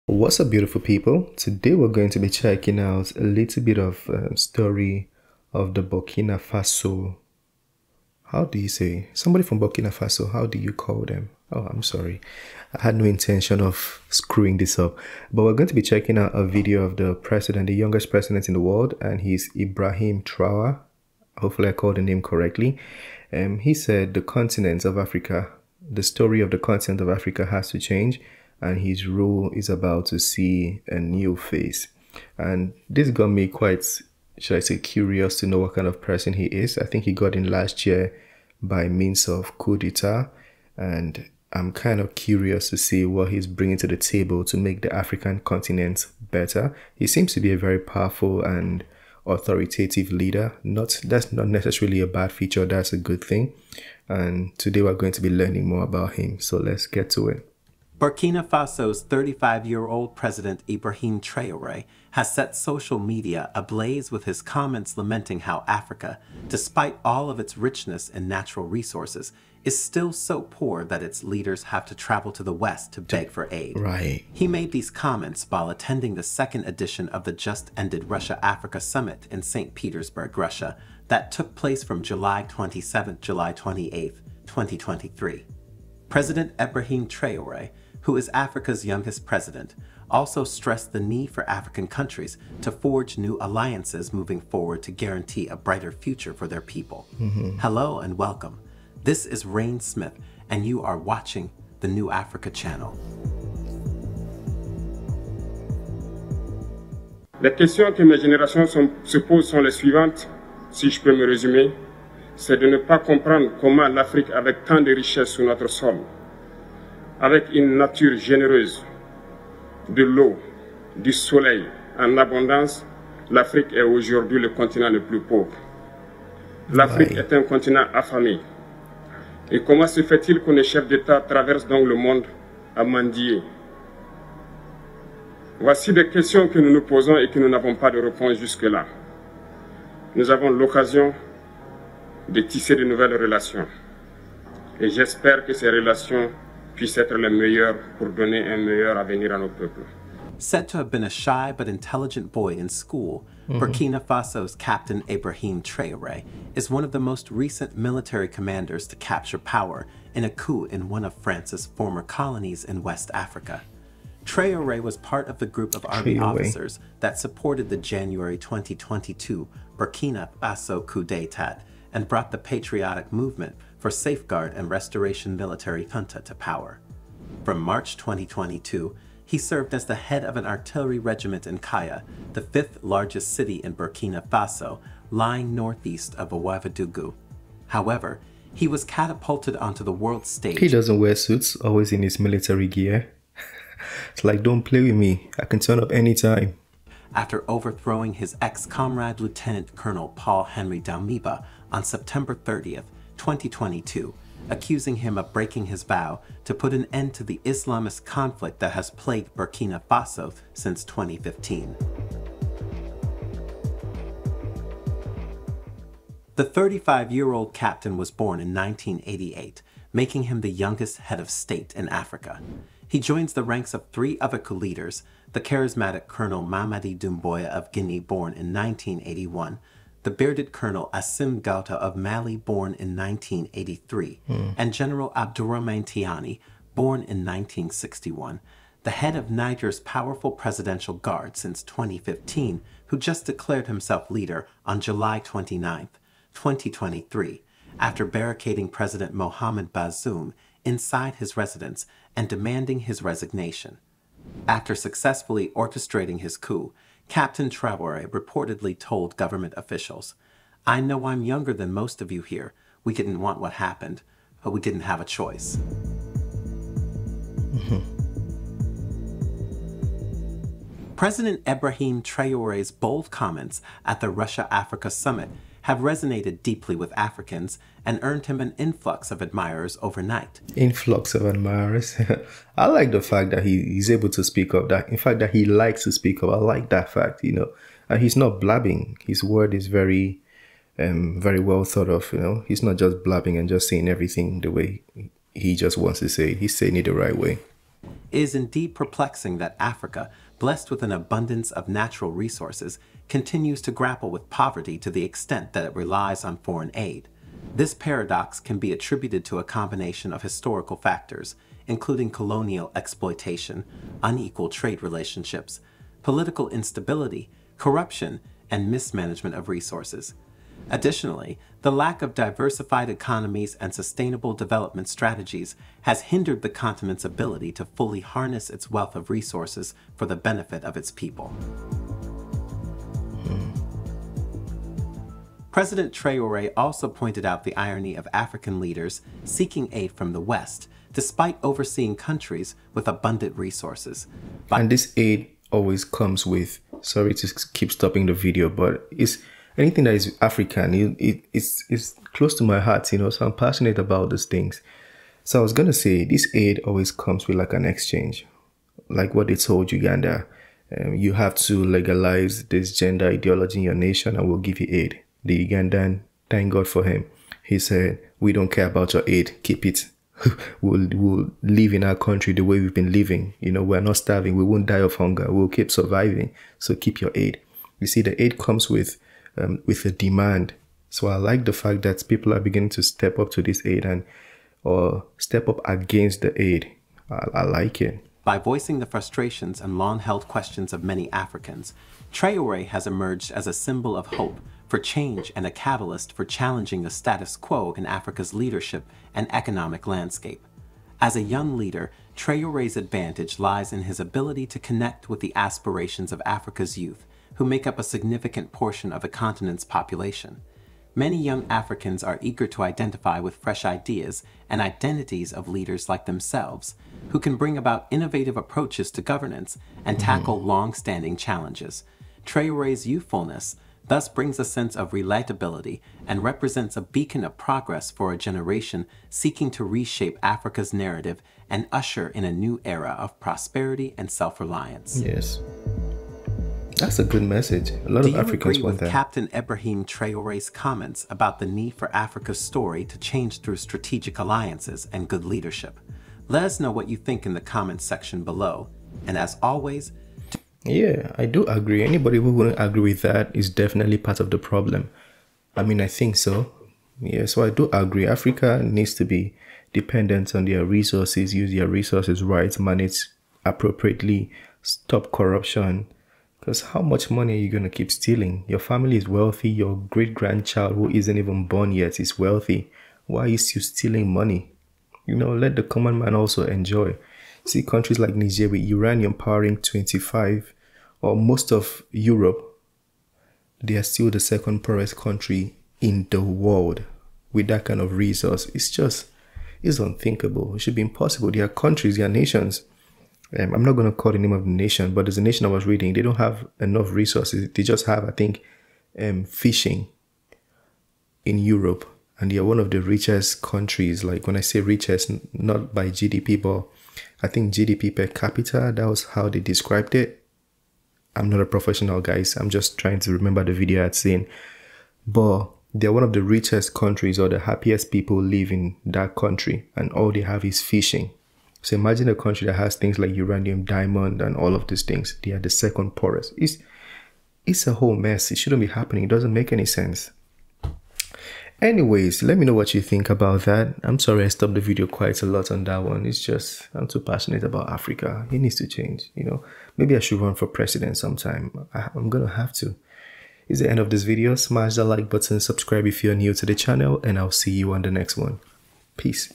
What's up, beautiful people? Today we're going to be checking out a little bit of story of the Burkina Faso. How do you say? Somebody from Burkina Faso, how do you call them? Oh, I'm sorry. I had no intention of screwing this up. But we're going to be checking out a video of the president, the youngest president in the world, and he's Ibrahim Traore. Hopefully I called the name correctly. He said the continent of Africa, the story of the continent of Africa has to change, and his rule is about to see a new phase. And this got me quite, should I say, curious to know what kind of person he is. I think he got in last year by means of coup d'etat, and I'm kind of curious to see what he's bringing to the table to make the African continent better. He seems to be a very powerful and authoritative leader. That's not necessarily a bad feature, that's a good thing. And today we're going to be learning more about him. So let's get to it. Burkina Faso's 35-year-old president Ibrahim Traore has set social media ablaze with his comments lamenting how Africa, despite all of its richness and natural resources, is still so poor that its leaders have to travel to the West to beg for aid. Right. He made these comments while attending the second edition of the just-ended Russia-Africa Summit in St. Petersburg, Russia, that took place from July 27th, July 28th, 2023. President Ibrahim Traore, who is Africa's youngest president, also stressed the need for African countries to forge new alliances moving forward to guarantee a brighter future for their people. Hello and welcome. This is Rain Smith, and you are watching the New Africa channel. Les questions que mes générations se posent sont les suivantes, si je peux me résumer. C'est de ne pas comprendre comment l'Afrique, avec tant de richesses sur notre sol, avec une nature généreuse, de l'eau, du soleil en abondance, l'Afrique est aujourd'hui le continent le plus pauvre. L'Afrique est un continent affamé. Et comment se fait-il que les chefs d'État traversent donc le monde à mendier? Voici des questions que nous nous posons et que nous n'avons pas de réponse jusque-là. Nous avons l'occasion de tisser de nouvelles relations. Et j'espère que ces relations puissent être les meilleures pour donner un meilleur avenir à nos peuples. Said to have been a shy but intelligent boy in school, Burkina Faso's Captain Ibrahim Traore is one of the most recent military commanders to capture power in a coup in one of France's former colonies in West Africa. Traore was part of the group of army officers that supported the January 2022 Burkina Faso coup d'etat and brought the patriotic movement for safeguard and restoration military junta to power. From March 2022, he served as the head of an artillery regiment in Kaya, the fifth largest city in Burkina Faso, lying northeast of Ouagadougou. However, he was catapulted onto the world stage. He doesn't wear suits, always in his military gear. It's like, don't play with me, I can turn up anytime. After overthrowing his ex-comrade Lieutenant Colonel Paul Henry Damiba on September 30th, 2022, accusing him of breaking his vow to put an end to the Islamist conflict that has plagued Burkina Faso since 2015. The 35-year-old captain was born in 1988, making him the youngest head of state in Africa. He joins the ranks of three other coup leaders, the charismatic Colonel Mamadi Doumbouya of Guinea, born in 1981, the bearded Colonel Assimi Goïta of Mali, born in 1983, and General Abdourahmane Tiani, born in 1961, the head of Niger's powerful presidential guard since 2015, who just declared himself leader on July 29, 2023, after barricading President Mohamed Bazoum inside his residence and demanding his resignation. After successfully orchestrating his coup, Captain Traore reportedly told government officials, "I know I'm younger than most of you here. We didn't want what happened, but we didn't have a choice." President Ibrahim Traore's bold comments at the Russia-Africa Summit have resonated deeply with Africans and earned him an influx of admirers overnight. Influx of admirers. I like the fact that he's able to speak up. That, in fact, that he likes to speak up. I like that fact, you know. And he's not blabbing. His word is very well thought of, you know. He's not just blabbing and just saying everything the way he just wants to say. He's saying it the right way. It is indeed perplexing that Africa, blessed with an abundance of natural resources, continues to grapple with poverty to the extent that it relies on foreign aid. This paradox can be attributed to a combination of historical factors, including colonial exploitation, unequal trade relationships, political instability, corruption, and mismanagement of resources. Additionally, the lack of diversified economies and sustainable development strategies has hindered the continent's ability to fully harness its wealth of resources for the benefit of its people. President Traore also pointed out the irony of African leaders seeking aid from the West, despite overseeing countries with abundant resources. And this aid always comes with, sorry to keep stopping the video, but it's anything that is African, it's close to my heart, you know, so I'm passionate about these things. So I was going to say, this aid always comes with like an exchange, like what they told Uganda. You have to legalize this gender ideology in your nation and we'll give you aid. The Ugandan, thank God for him, he said, we don't care about your aid, keep it. We'll live in our country the way we've been living. You know, we're not starving, we won't die of hunger, we'll keep surviving, so keep your aid. You see, the aid comes with a demand. So I like the fact that people are beginning to step up to this aid or step up against the aid. I like it. By voicing the frustrations and long-held questions of many Africans, Traore has emerged as a symbol of hope for change and a catalyst for challenging the status quo in Africa's leadership and economic landscape. As a young leader, Traore's advantage lies in his ability to connect with the aspirations of Africa's youth, who make up a significant portion of the continent's population. Many young Africans are eager to identify with fresh ideas and identities of leaders like themselves, who can bring about innovative approaches to governance and tackle long-standing challenges. Traore's youthfulness thus brings a sense of relatability and represents a beacon of progress for a generation seeking to reshape Africa's narrative and usher in a new era of prosperity and self-reliance. Yes. That's a good message. A lot of Africans want that. Do you agree with Captain Ibrahim Traore's comments about the need for Africa's story to change through strategic alliances and good leadership? Let us know what you think in the comments section below. And as always, yeah, I do agree. Anybody who wouldn't agree with that is definitely part of the problem. I mean, I think so. Yeah, so I do agree. Africa needs to be dependent on their resources, use their resources right, manage appropriately, stop corruption. Because how much money are you going to keep stealing? Your family is wealthy. Your great-grandchild who isn't even born yet is wealthy. Why are you still stealing money? You know, let the common man also enjoy. See countries like Niger with uranium powering 25 or most of Europe, they are still the second poorest country in the world with that kind of resource. It's unthinkable. It should be impossible. There are countries, there are nations. I'm not going to call the name of the nation, but there's a nation I was reading. They don't have enough resources. They just have, I think, fishing in Europe. And they are one of the richest countries. Like when I say richest, not by GDP, but I think GDP per capita, that was how they described it. I'm not a professional, guys. I'm just trying to remember the video I had seen. But they're one of the richest countries, or the happiest people live in that country. And all they have is fishing. So imagine a country that has things like uranium, diamond, and all of these things. They are the second poorest. It's a whole mess. It shouldn't be happening. It doesn't make any sense. Anyways, let me know what you think about that. I'm sorry I stopped the video quite a lot on that one. It's just, I'm too passionate about Africa. It needs to change, you know. Maybe I should run for president sometime. I'm gonna have to. It's the end of this video. Smash the like button, subscribe if you're new to the channel, and I'll see you on the next one. Peace.